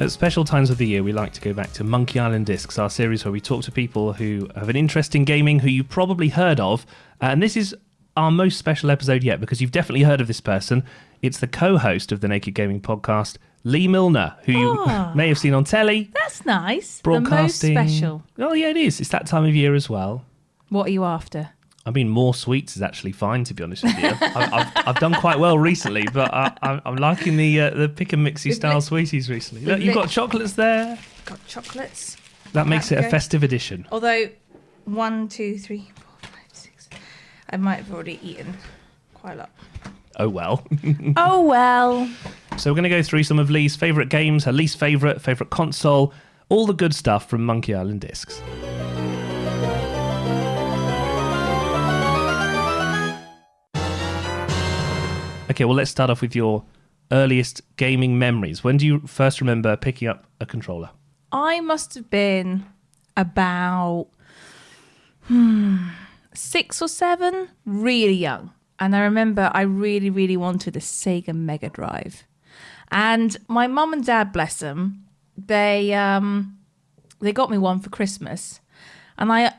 At special times of the year, we like to go back to Monkey Island Discs, our series where we talk to people who have an interest in gaming, who you probably heard of. And this is our most special episode yet, because you've definitely heard of this person. It's the co-host of the Naked Gaming podcast, Leigh Milner, who you may have seen on telly. That's nice. Broadcasting. The most special. Oh, yeah, it is. It's that time of year as well. What are you after? I mean, more sweets is actually fine, to be honest with you. I've done quite well recently, but I'm liking the pick and mixy style sweeties recently. Look, you've got chocolates there. Got chocolates. That makes it a festive edition. Although, 1, 2, 3, 4, 5, 6. I might have already eaten quite a lot. Oh, well. Oh, well. So we're going to go through some of Leigh's favourite games, her least favourite console, all the good stuff from Monkey Island Discs. Okay, well, let's start off with your earliest gaming memories. When do you first remember picking up a controller? I must have been about 6 or 7, really young. And I remember I really, really wanted a Sega Mega Drive. And my mum and dad, bless them, they got me one for Christmas. And I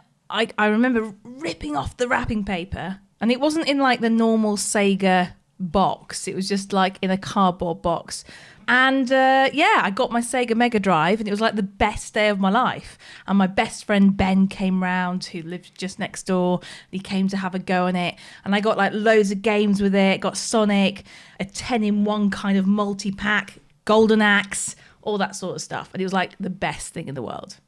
remember ripping off the wrapping paper. And it wasn't in like the normal Sega box. It was just like in a cardboard box. And I got my Sega Mega Drive, and it was like the best day of my life. And my best friend Ben came round, who lived just next door. He came to have a go on it, and I got like loads of games with it. Got Sonic, a 10-in-1 kind of multi-pack, Golden Axe, all that sort of stuff. And it was like the best thing in the world.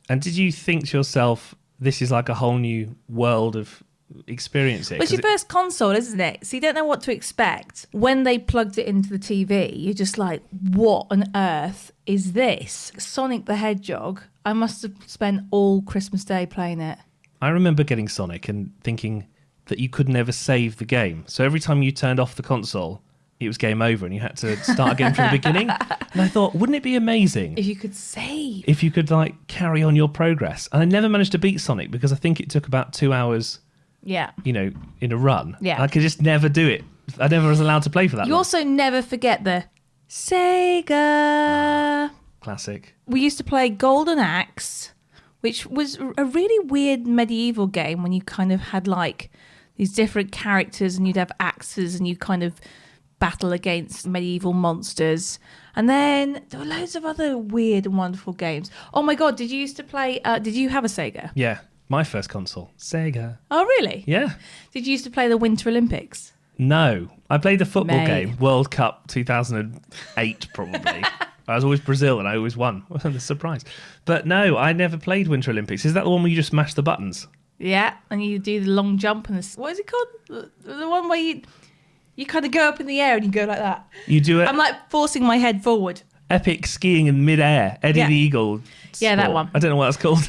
And did you think to yourself, this is like a whole new world of experience it? Well, it's your first console, isn't it? So you don't know what to expect. When they plugged it into the TV, you're just like, what on earth is this? Sonic the Hedgehog. I must have spent all Christmas Day playing it. I remember getting Sonic and thinking that you could never save the game. So every time you turned off the console, it was game over and you had to start again from the beginning. And I thought, wouldn't it be amazing if you could save? If you could like carry on your progress. And I never managed to beat Sonic because I think it took about 2 hours. Yeah. You know, in a run. Yeah. I could just never do it. I never was allowed to play for that You long. also never forget the Sega. Classic. We used to play Golden Axe, which was a really weird medieval game when you kind of had like these different characters and you'd have axes and you kind of battle against medieval monsters. And then there were loads of other weird and wonderful games. Oh my God, did you used to play, did you have a Sega? Yeah. My first console, Sega. Oh, really? Yeah. Did you used to play the Winter Olympics? No. I played the football game, World Cup 2008, probably. I was always Brazil and I always won. What a surprise. But no, I never played Winter Olympics. Is that the one where you just mash the buttons? Yeah, and you do the long jump and what is it called? The one where you kind of go up in the air and you go like that. You do it. I'm like forcing my head forward. Epic skiing in midair. Eddie the Eagle. Yeah, that one. I don't know what that's called.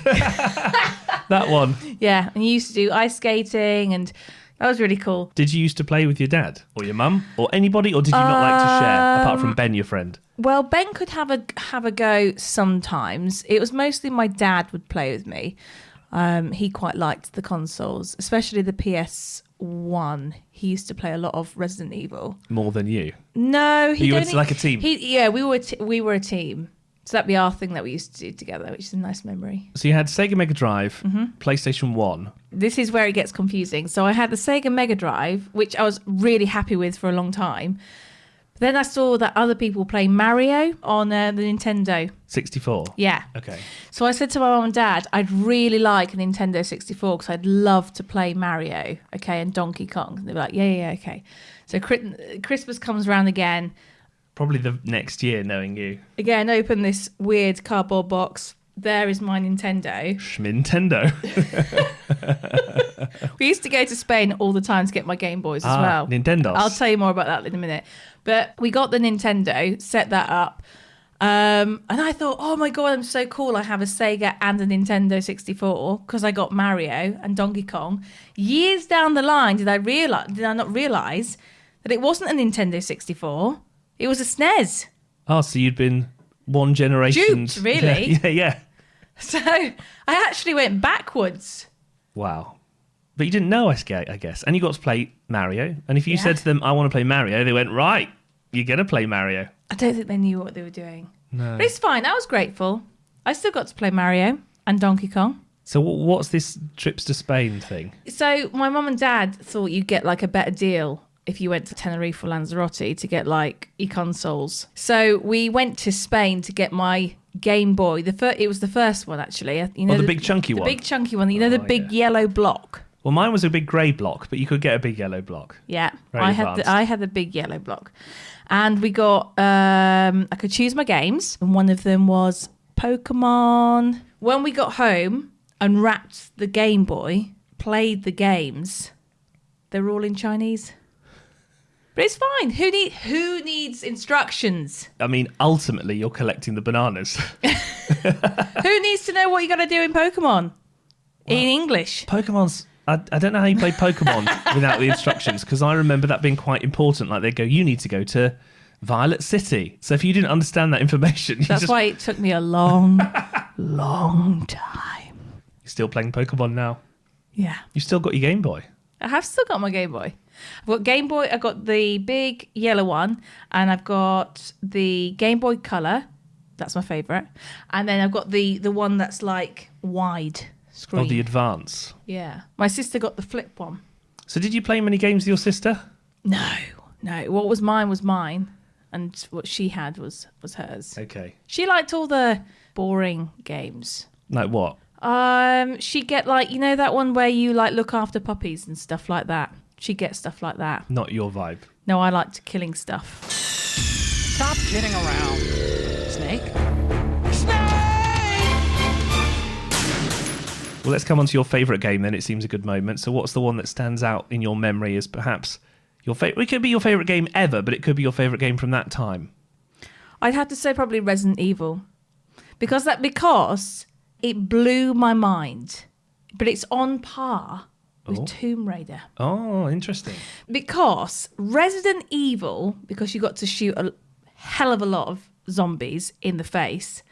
That one. Yeah, and you used to do ice skating, and that was really cool. Did you used to play with your dad or your mum or anybody, or did you not like to share, apart from Ben, your friend? Well, Ben could have a go sometimes. It was mostly my dad would play with me. He quite liked the consoles, especially the PS1. He used to play a lot of Resident Evil. More than you? No, you were like a team. We were a team. So that'd be our thing that we used to do together, which is a nice memory. So you had Sega Mega Drive, PlayStation 1. This is where it gets confusing. So I had the Sega Mega Drive, which I was really happy with for a long time. But then I saw that other people play Mario on the Nintendo 64? Yeah. Okay. So I said to my mum and dad, I'd really like a Nintendo 64 because I'd love to play Mario, okay, and Donkey Kong. And they were like, yeah, okay. So Christmas comes around again. Probably the next year, knowing you. Again, open this weird cardboard box. There is my Nintendo. Schmintendo. We used to go to Spain all the time to get my Game Boys as well. Nintendos. I'll tell you more about that in a minute. But we got the Nintendo, set that up. And I thought, oh my God, I'm so cool. I have a Sega and a Nintendo 64 because I got Mario and Donkey Kong. Years down the line, did I not realize that it wasn't a Nintendo 64? It was a SNES. Oh, so you'd been one generation. Duped, really? Yeah. So I actually went backwards. Wow. But you didn't know, I guess. And you got to play Mario. And if you said to them, I want to play Mario, they went, right, you're going to play Mario. I don't think they knew what they were doing. No. But it's fine. I was grateful. I still got to play Mario and Donkey Kong. So what's this trips to Spain thing? So my mum and dad thought you'd get like a better deal if you went to Tenerife or Lanzarote to get like e-consoles. So we went to Spain to get my Game Boy. It was the first one, actually. You know, the big chunky one? The big chunky one. You know, the big yellow block. Well, mine was a big grey block, but you could get a big yellow block. Yeah, Very advanced. I had the big yellow block. And we got, I could choose my games. And one of them was Pokemon. When we got home, unwrapped the Game Boy, played the games, they were all in Chinese. But it's fine. Who needs instructions? I mean, ultimately, you're collecting the bananas. Who needs to know what you got to do in Pokemon? In English. Pokemon's... I don't know how you play Pokemon without the instructions, because I remember that being quite important. Like, they'd go, you need to go to Violet City. So if you didn't understand that information... That's why it took me a long, long time. You're still playing Pokemon now? Yeah. You've still got your Game Boy? I have still got my Game Boy. I've got Game Boy, I've got the big yellow one, and I've got the Game Boy Color. That's my favourite. And then I've got the one that's like wide screen. Oh, the Advance. Yeah. My sister got the flip one. So did you play many games with your sister? No. What was mine, and what she had was hers. Okay. She liked all the boring games. Like what? She'd get like, you know that one where you like look after puppies and stuff like that. She'd get stuff like that. Not your vibe. No, I liked killing stuff. Stop kidding around. Snake? Well, let's come on to your favourite game then. It seems a good moment. So what's the one that stands out in your memory as perhaps your favourite? It could be your favourite game ever, but it could be your favourite game from that time. I'd have to say probably Resident Evil. Because it blew my mind. But it's on par with Tomb Raider. Oh, interesting. Because Resident Evil, because you got to shoot a hell of a lot of zombies in the face,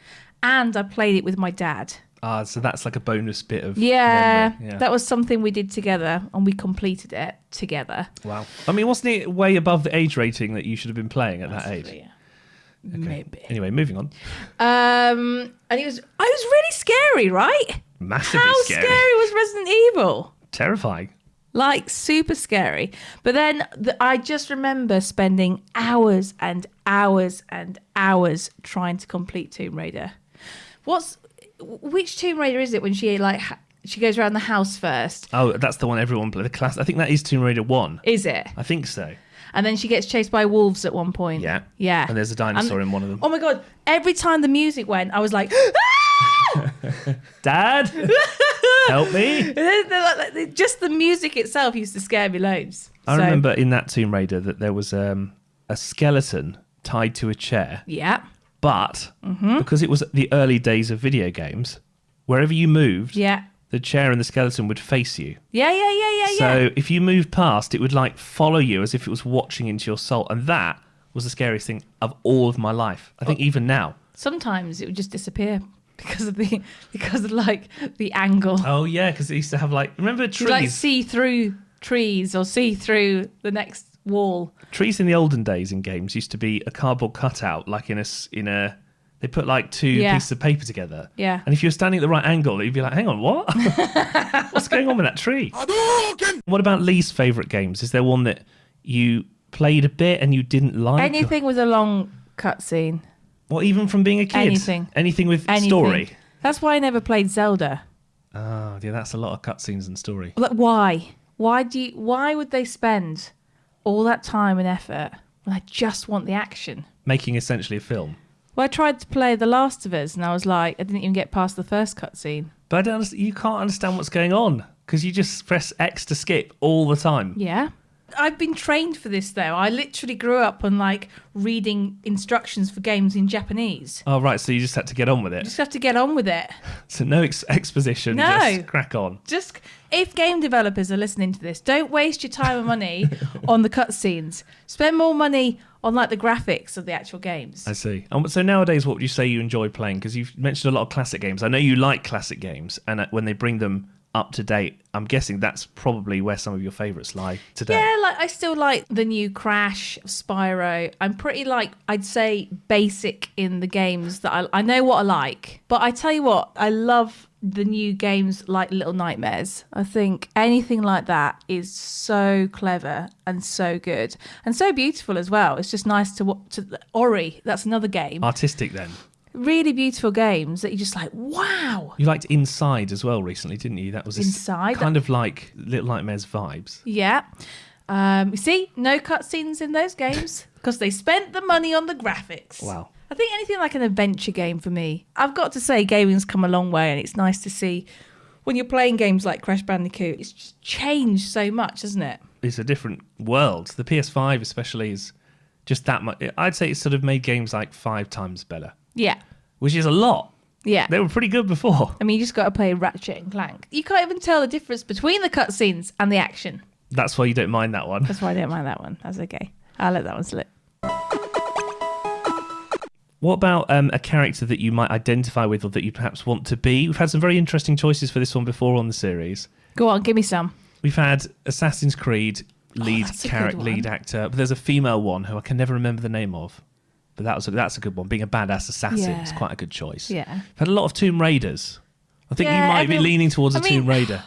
and I played it with my dad. Ah, so that's like a bonus bit of memory. Yeah, That was something we did together, and we completed it together. Wow. I mean, wasn't it way above the age rating that you should have been playing at that age? Yeah. Okay. Maybe. Anyway, moving on. And I was really scary, right? Massively How scary. scary was Resident Evil? Terrifying. Like, super scary. But then I just remember spending hours and hours and hours trying to complete Tomb Raider. Which Tomb Raider is it when she goes around the house first? Oh, that's the one everyone played. The class. I think that is Tomb Raider 1. Is it? I think so. And then she gets chased by wolves at one point. Yeah. Yeah. And there's a dinosaur in one of them. Oh my God. Every time the music went, I was like, Dad, help me. Just the music itself used to scare me loads. I remember in that Tomb Raider that there was a skeleton tied to a chair. Yeah. But because it was the early days of video games, wherever you moved, Yeah. the chair and the skeleton would face you. Yeah. So if you moved past, it would like follow you as if it was watching into your soul. And that was the scariest thing of all of my life. I think even now. Sometimes it would just disappear because of like the angle. Oh yeah, because it used to have like, remember trees? You like see through trees or see through the next wall. Trees in the olden days in games used to be a cardboard cutout, like in a. They put like two pieces of paper together. Yeah. And if you were standing at the right angle, you'd be like, hang on, what? What's going on with that tree? What about Leigh's favourite games? Is there one that you played a bit and you didn't like? Anything with a long cutscene. Or even from being a kid? Anything with story? That's why I never played Zelda. Oh, yeah, that's a lot of cutscenes and story. Like, why? Why would they spend all that time and effort when I just want the action? Making essentially a film. Well, I tried to play The Last of Us, and I was like, I didn't even get past the first cutscene. But I don't understand, you can't understand what's going on because you just press X to skip all the time. Yeah. I've been trained for this, though. I literally grew up on, like, reading instructions for games in Japanese. Oh, right, so you just had to get on with it. Just have to get on with it. So no exposition, No. just crack on. Just, if game developers are listening to this, don't waste your time and money on the cutscenes. Spend more money on, like, the graphics of the actual games. I see. So nowadays, what would you say you enjoy playing? Because you've mentioned a lot of classic games. I know you like classic games, and when they bring them up to date, I'm guessing that's probably where some of your favourites lie today. Yeah, like I still like the new Crash, Spyro. I'm pretty I'd say basic in the games that I know what I like. But I tell you what, I love the new games like Little Nightmares. I think anything like that is so clever and so good and so beautiful as well. It's just nice to watch. Ori, that's another game. Artistic then. Really beautiful games that you're just like, wow. You liked Inside as well recently, didn't you? That was Inside. kind of like Little Nightmares vibes. Yeah. You see, no cutscenes in those games because they spent the money on the graphics. Wow. I think anything like an adventure game for me. I've got to say, gaming's come a long way, and it's nice to see when you're playing games like Crash Bandicoot, it's just changed so much, hasn't it? It's a different world. The PS5 especially is just that much. I'd say it's sort of made games like 5 times better. Yeah. Which is a lot. Yeah. They were pretty good before. I mean, you just got to play Ratchet and Clank. You can't even tell the difference between the cutscenes and the action. That's why you don't mind that one. That's why I don't mind that one. That's okay. I'll let that one slip. What about a character that you might identify with or that you perhaps want to be? We've had some very interesting choices for this one before on the series. Go on, give me some. We've had Assassin's Creed that's a good one. lead actor, but there's a female one who I can never remember the name of. But that's a good one. Being a badass assassin is quite a good choice. Yeah. We've had a lot of Tomb Raiders. I think Yeah, you might be leaning towards Tomb Raider.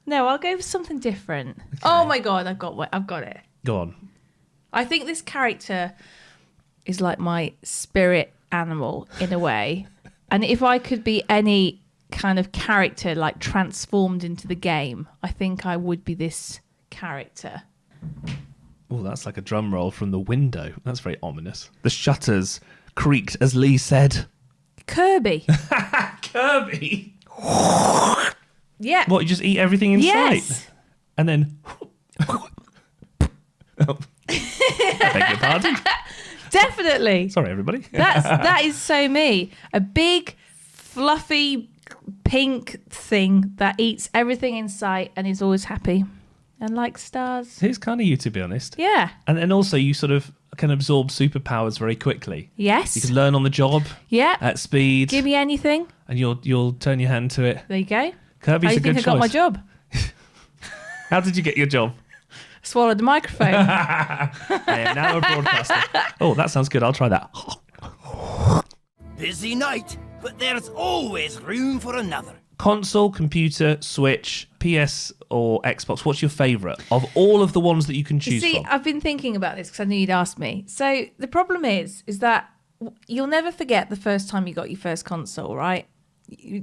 No, I'll go for something different. Okay. Oh my God, I've got it. Go on. I think this character is like my spirit animal in a way. And if I could be any kind of character like transformed into the game, I think I would be this character. Oh, that's like a drum roll from the window. That's very ominous. The shutters creaked as Leigh said. Kirby. Kirby? Yeah. What, you just eat everything in Yes. sight? And then... Oh. I beg your pardon? Definitely. Sorry, everybody. That is so me. A big, fluffy, pink thing that eats everything in sight and is always happy and likes stars. It's kind of you, to be honest. Yeah. And then also you sort of can absorb superpowers very quickly. Yes. You can learn on the job. Yeah. At speed. Give me anything. And you'll turn your hand to it. There you go. Kirby's How do you a good think choice. I got my job? How did you get your job? Swallowed the microphone. I am now a broadcaster. Oh, that sounds good. I'll try that. Busy night, but there's always room for another. Console, computer, Switch, PS or Xbox, what's your favourite of all of the ones that you can choose See, from? I've been thinking about this because I knew you'd ask me. So the problem is that you'll never forget the first time you got your first console, right?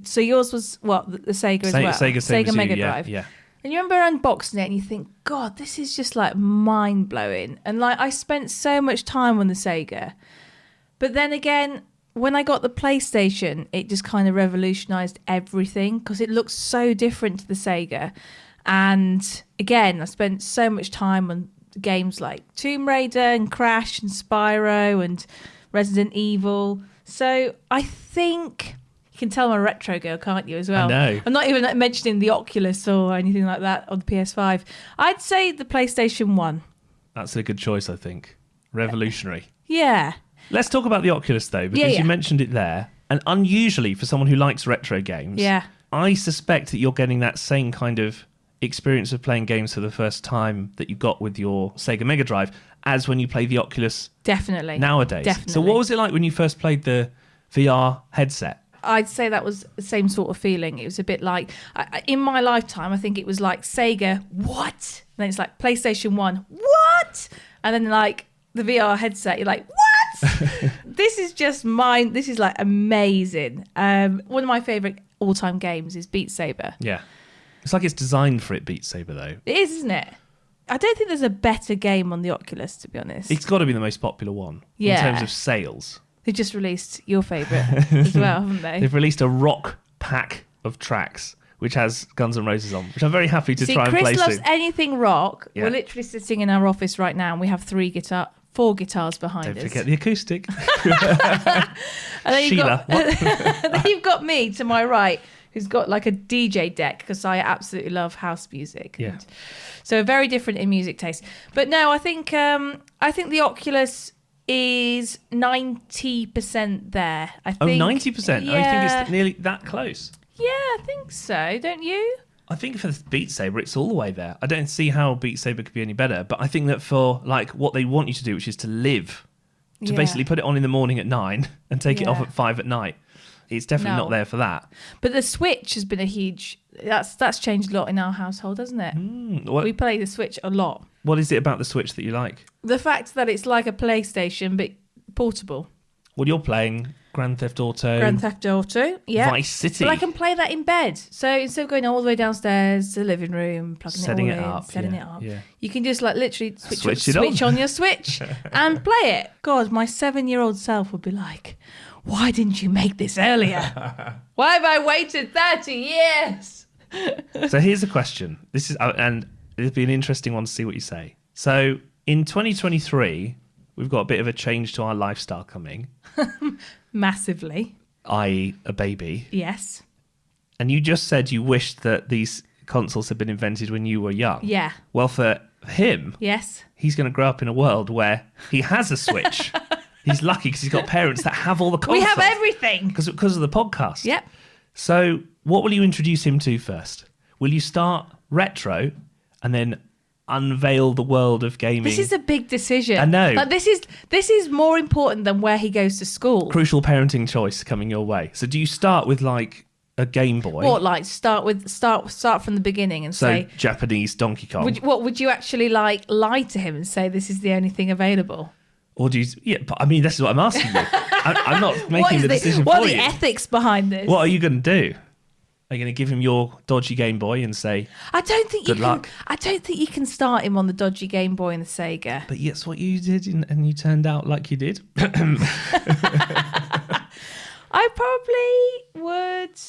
So yours was what, the Sega as well? Sega Mega yeah, Drive. Yeah. And you remember unboxing it and you think, God, this is just like mind blowing. And like I spent so much time on the Sega. But then again, when I got the PlayStation, it just kind of revolutionized everything because it looks so different to the Sega. And again, I spent so much time on games like Tomb Raider and Crash and Spyro and Resident Evil. So I think... You can tell I'm a retro girl, can't you, as well? I know. I'm not even mentioning the Oculus or anything like that on the PS5. I'd say the PlayStation 1. That's a good choice, I think. Revolutionary. Yeah. Let's talk about the Oculus, though, because you mentioned it there. And unusually, for someone who likes retro games, I suspect that you're getting that same kind of experience of playing games for the first time that you got with your Sega Mega Drive as when you play the Oculus Definitely. nowadays. Definitely. So what was it like when you first played the VR headset? I'd say that was the same sort of feeling. It was a bit like, in my lifetime, I think it was like Sega, what? And then it's like PlayStation 1, what? And then like the VR headset, you're like, what? This is just mine. This is like amazing. One of my favourite all-time games is Beat Saber. Yeah. It's like it's designed for it, Beat Saber, though. It is, isn't it? I don't think there's a better game on the Oculus, to be honest. It's got to be the most popular one in terms of sales. They just released your favourite as well, haven't they? They've released a rock pack of tracks, which has Guns N' Roses on, which I'm very happy to try and play Chris loves soon. anything rock. Yeah. We're literally sitting in our office right now and we have 4 guitars behind Don't us. forget the acoustic. And then Sheila. then you've got me to my right, who's got like a DJ deck because I absolutely love house music. Yeah. And so very different in music taste. But no, I think the Oculus is 90% there. I think. 90%? Yeah. I think it's nearly that close. Yeah, I think so. Don't you? I think for Beat Saber, it's all the way there. I don't see how Beat Saber could be any better, but I think that for like what they want you to do, which is to live, to basically put it on in the morning at 9 and take it off at 5 at night, it's definitely not there for that. But the Switch has been a huge... That's changed a lot in our household, hasn't it? We play the Switch a lot. What is it about the Switch that you like? The fact that it's like a PlayStation, but portable. Well, you're playing Grand Theft Auto. Yeah. Vice City. But I can play that in bed. So instead of going all the way downstairs to the living room, plugging Setting it it all in, up, setting yeah, it up, yeah. you can just like literally switch it on your Switch and play it. God, my 7-year-old self would be like, why didn't you make this earlier? Why have I waited 30 years? So here's a question. This is, and it'll be an interesting one to see what you say. So in 2023, we've got a bit of a change to our lifestyle coming. Massively. I.e. a baby. Yes. And you just said you wished that these consoles had been invented when you were young. Yeah. Well, for him, Yes. he's going to grow up in a world where he has a Switch. He's lucky because he's got parents that have all the consoles. We have everything. Because of the podcast. Yep. So what will you introduce him to first? Will you start retro and then unveil the world of gaming? This is a big decision. I know. Like, this is more important than where he goes to school. Crucial parenting choice coming your way. So do you start with like a Game Boy? What, like start from the beginning and So say Japanese Donkey Kong. would you actually like lie to him and say this is the only thing available? Or do you? Yeah, but I mean, this is what I'm asking you. I'm not making the decision what for are you. the ethics behind this? What are you going to do? Are you going to give him your dodgy Game Boy and say, I don't think good luck? I don't think you can start him on the dodgy Game Boy and the Sega. But yes, what you did, and you turned out like you did. I probably would.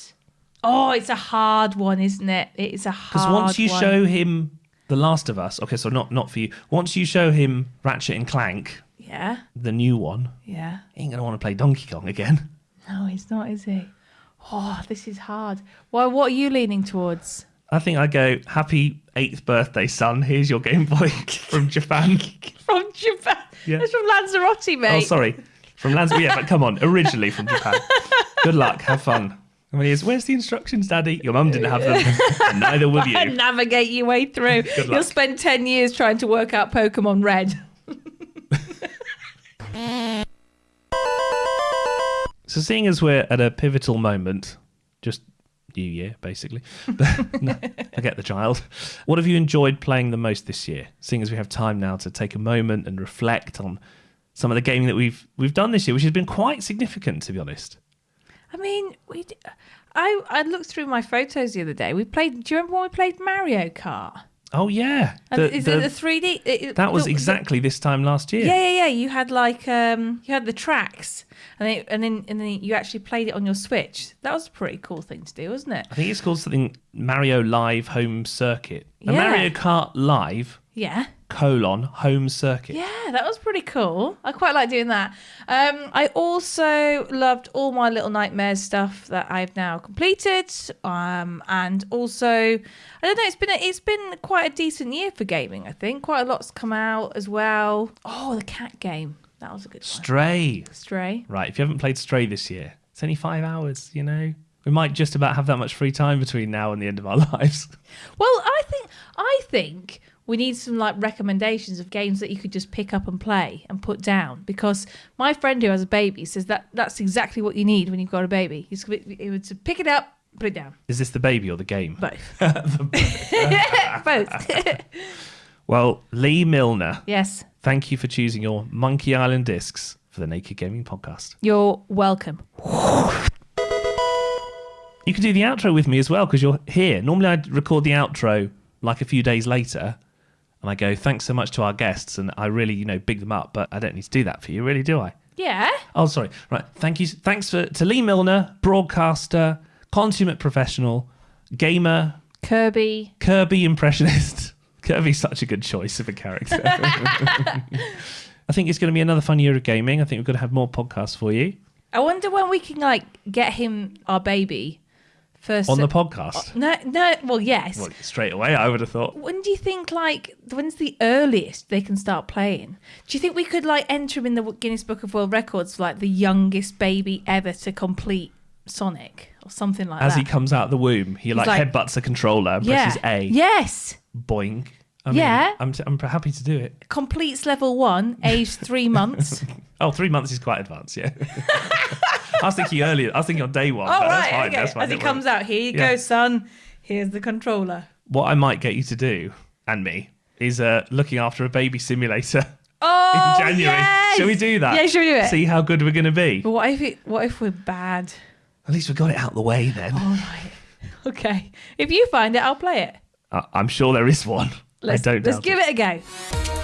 Oh, it's a hard one, isn't it? It's a hard one. Because once you show him The Last of Us, okay, so not for you. Once you show him Ratchet and Clank, Yeah. the new one, Yeah. he ain't going to want to play Donkey Kong again. No, he's not, is he? Oh, this is hard. Well, what are you leaning towards? I think I go, happy 8th birthday, son. Here's your Game Boy from Japan. From Japan? Yeah. It's from Lanzarote, mate. Oh, sorry. From Lanzarote. Yeah, but come on. Originally from Japan. Good luck. Have fun. I mean, where's the instructions, Daddy? Your mum didn't have them. And neither will you. Navigate your way through. Good luck. You'll spend 10 years trying to work out Pokemon Red. So seeing as we're at a pivotal moment, just New Year, basically. No, I get the child. What have you enjoyed playing the most this year? Seeing as we have time now to take a moment and reflect on some of the gaming that we've done this year, which has been quite significant, to be honest. I mean, I looked through my photos the other day. Do you remember when we played Mario Kart? Oh, yeah. Is it the 3D? That was exactly this time last year. Yeah. You had like you had the tracks, and then you actually played it on your Switch. That was a pretty cool thing to do, wasn't it? I think it's called something Mario Live Home Circuit. Yeah. A Mario Kart Live, Yeah. Home Circuit. Yeah, that was pretty cool. I quite like doing that. I also loved all my Little Nightmares stuff that I've now completed. And also, I don't know, it's been quite a decent year for gaming, I think. Quite a lot's come out as well. Oh, the cat game. That was a good one. Stray. Right, if you haven't played Stray this year, it's only 5 hours, you know. We might just about have that much free time between now and the end of our lives. Well, I think we need some like recommendations of games that you could just pick up and play and put down, because my friend who has a baby says that's exactly what you need when you've got a baby. He would to pick it up, put it down. Is this the baby or the game? Both. Both. Well, Leigh Milner, Yes. thank you for choosing your Monkey Island discs for the Naked Gaming Podcast. You're welcome. You can do the outro with me as well because you're here. Normally I'd record the outro like a few days later and I go, thanks so much to our guests, and I really, big them up, but I don't need to do that for you, really, do I? Yeah. Oh, sorry. Right. Thank you. Thanks to Leigh Milner, broadcaster, consummate professional, gamer, Kirby impressionist. Kirby's such a good choice of a character. I think it's going to be another fun year of gaming. I think we're going to have more podcasts for you. I wonder when we can get him our baby first On the podcast? No. Well, yes. Well, straight away, I would have thought. When do you think when's the earliest they can start playing? Do you think we could enter him in the Guinness Book of World Records for the youngest baby ever to complete Sonic or something like As that. he comes out of the womb, he like headbutts a controller and presses A. Yes. Boing. I mean, Yeah. I'm happy to do it. Completes level 1, aged 3 months. Oh, 3 months is quite advanced, yeah. I was thinking earlier. I was thinking on day one. Oh, but right. that's fine. Okay. That's fine. As he Don't comes worry. out, here you Yeah. go, son. Here's the controller. What I might get you to do, and me, is looking after a baby simulator Oh, in January. yes! Shall we do that? Yeah, shall we do it? See how good we're going to be. But what if we're bad? At least we got it out of the way then. All right. Okay. If you find it, I'll play it. I'm sure there is one. Let's I don't Let's doubt give it a go.